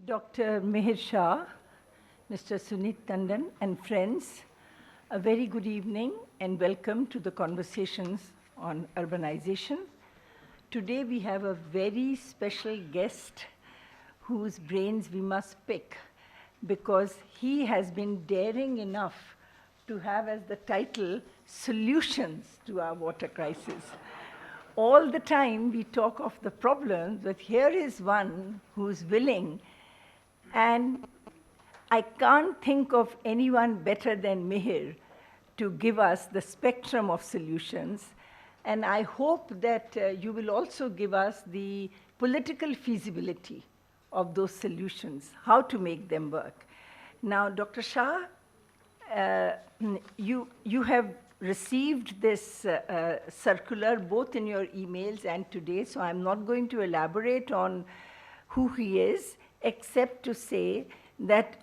Dr. Mihir Shah, Mr. Sunit Tandon, and friends, a very good evening and welcome to the conversations on urbanization. Today we have a very special guest whose brains we must pick because he has been daring enough to have as the title, Solutions to Our Water Crisis. All the time we talk of the problems, but here is one who's willing, and I can't think of anyone better than Mihir to give us the spectrum of solutions. And I hope that you will also give us the political feasibility of those solutions, how to make them work. Now, Dr. Shah, you have received this circular both in your emails and today, so I'm not going to elaborate on who he is, except to say that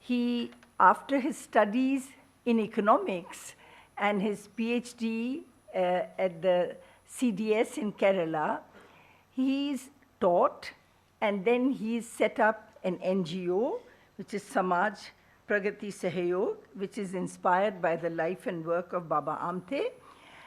he, after his studies in economics and his PhD at the CDS in Kerala, he's taught and then he's set up an NGO, which is Samaj Pragati Sahyog, which is inspired by the life and work of Baba Amte.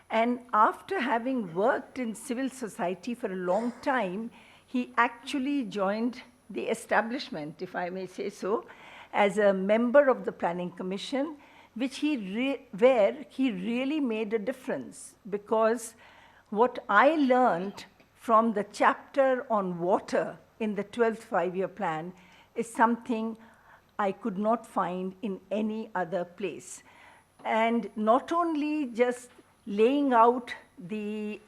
And after having worked in civil society for a long time, he actually joined the establishment, if I may say so, as a member of the Planning Commission, where he really made a difference. Because what I learned from the chapter on water in the 12th five-year plan is something I could not find in any other place. And not only just laying out the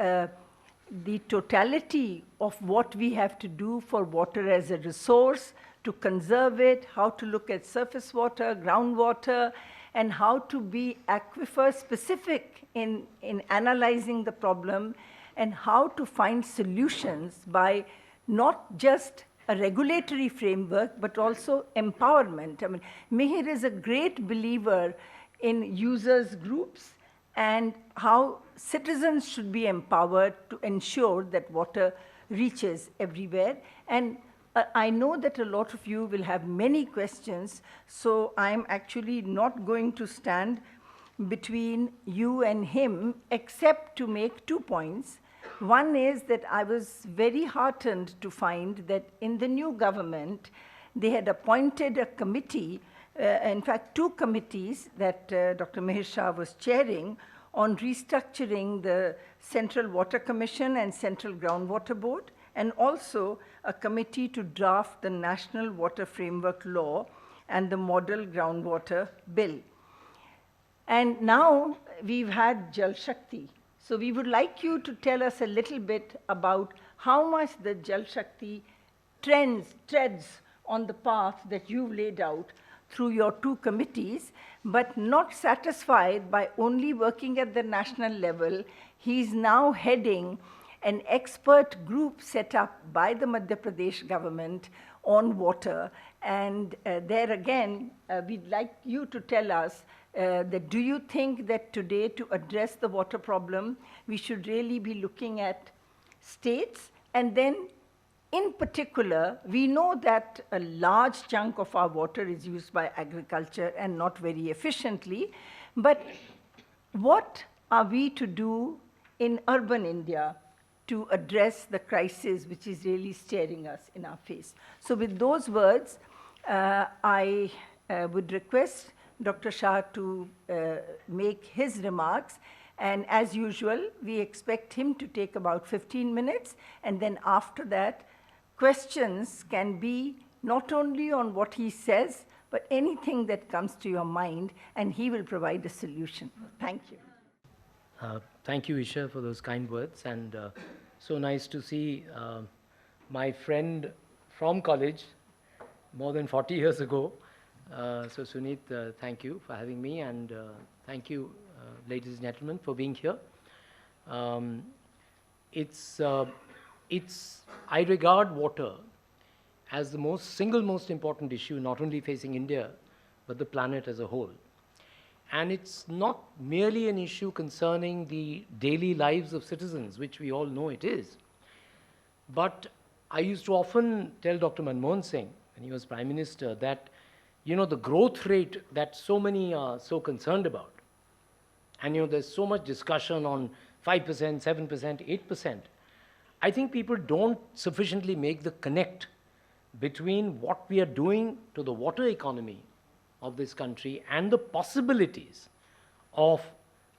totality of what we have to do for water as a resource, to conserve it, how to look at surface water, groundwater, and how to be aquifer specific in analyzing the problem, and how to find solutions by not just a regulatory framework, but also empowerment. I mean, Mihir is a great believer in users groups and how citizens should be empowered to ensure that water reaches everywhere. And I know that a lot of you will have many questions, so I'm actually not going to stand between you and him, except to make 2 points. One is that I was very heartened to find that in the new government, they had appointed a committee, in fact, 2 committees that Dr. Mihir Shah was chairing on restructuring the Central Water Commission and Central Groundwater Board, and also a committee to draft the National Water Framework Law and the Model Groundwater Bill. And now we've had Jal Shakti. So we would like you to tell us a little bit about how much the Jal Shakti treads on the path that you've laid out through your 2 committees, but not satisfied by only working at the national level. He's now heading an expert group set up by the Madhya Pradesh government on water. And there again, we'd like you to tell us that do you think that today, to address the water problem, we should really be looking at states? And then, in particular, we know that a large chunk of our water is used by agriculture and not very efficiently. But what are we to do in urban India to address the crisis which is really staring us in our face? So with those words, I would request Dr. Shah to make his remarks. And as usual, we expect him to take about 15 minutes. And then after that, questions can be not only on what he says, but anything that comes to your mind, and he will provide a solution. Thank you. Thank you, Isha, for those kind words. And so nice to see my friend from college more than 40 years ago. So Sunit, thank you for having me, and thank you, ladies and gentlemen, for being here. I regard water as the single most important issue, not only facing India, but the planet as a whole. And it's not merely an issue concerning the daily lives of citizens, which we all know it is, but I used to often tell Dr. Manmohan Singh, when he was Prime Minister, that, the growth rate that so many are so concerned about, and, there's so much discussion on 5%, 7%, 8%. I think people don't sufficiently make the connect between what we are doing to the water economy of this country and the possibilities of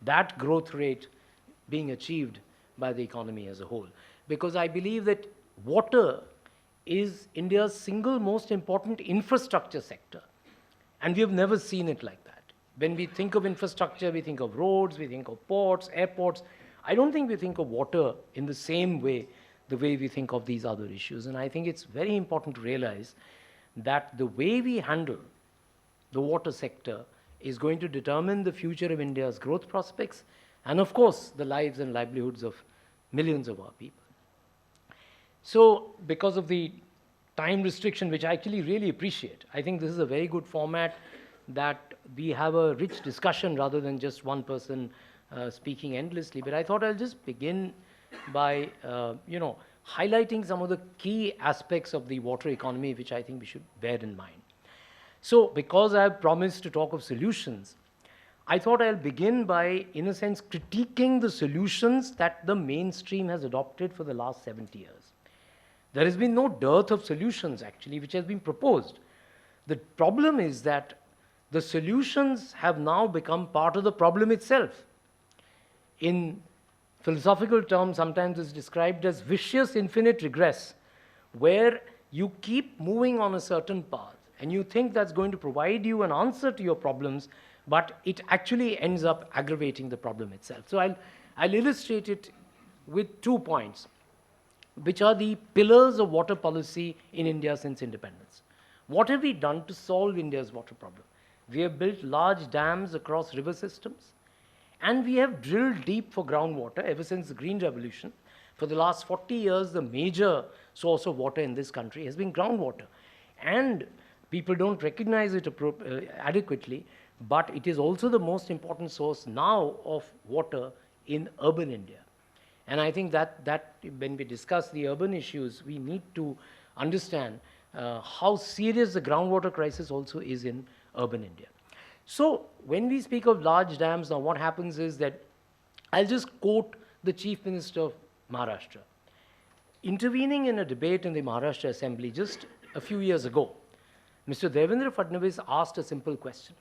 that growth rate being achieved by the economy as a whole. Because I believe that water is India's single most important infrastructure sector, and we have never seen it like that. When we think of infrastructure, we think of roads, we think of ports, airports. I don't think we think of water in the same way, the way we think of these other issues. And I think it's very important to realize that the way we handle the water sector is going to determine the future of India's growth prospects and, of course, the lives and livelihoods of millions of our people. So, because of the time restriction, which I actually really appreciate, I think this is a very good format that we have a rich discussion rather than just one person speaking endlessly. But I thought I'll just begin by, highlighting some of the key aspects of the water economy, which I think we should bear in mind. So, because I have promised to talk of solutions, I thought I'll begin by, in a sense, critiquing the solutions that the mainstream has adopted for the last 70 years. There has been no dearth of solutions, actually, which has been proposed. The problem is that the solutions have now become part of the problem itself. In philosophical terms, sometimes it's described as vicious infinite regress, where you keep moving on a certain path, and you think that's going to provide you an answer to your problems, but it actually ends up aggravating the problem itself. So I'll illustrate it with 2 points, which are the pillars of water policy in India since independence. What have we done to solve India's water problem? We have built large dams across river systems, and we have drilled deep for groundwater ever since the Green Revolution. For the last 40 years, the major source of water in this country has been groundwater. And people don't recognize it adequately, but it is also the most important source now of water in urban India. And I think that when we discuss the urban issues, we need to understand how serious the groundwater crisis also is in urban India. So when we speak of large dams, now what happens is that, I'll just quote the Chief Minister of Maharashtra. Intervening in a debate in the Maharashtra Assembly just a few years ago, Mr. Devendra Fadnavis asked a simple question.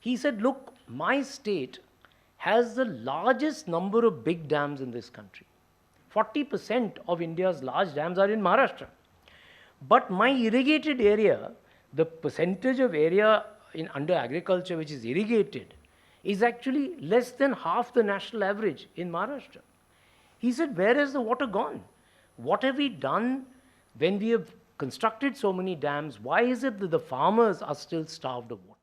He said, look, my state has the largest number of big dams in this country. 40% of India's large dams are in Maharashtra. But my irrigated area, the percentage of area under agriculture which is irrigated, is actually less than half the national average in Maharashtra. He said, where has the water gone? What have we done when we have constructed so many dams? Why is it that the farmers are still starved of water?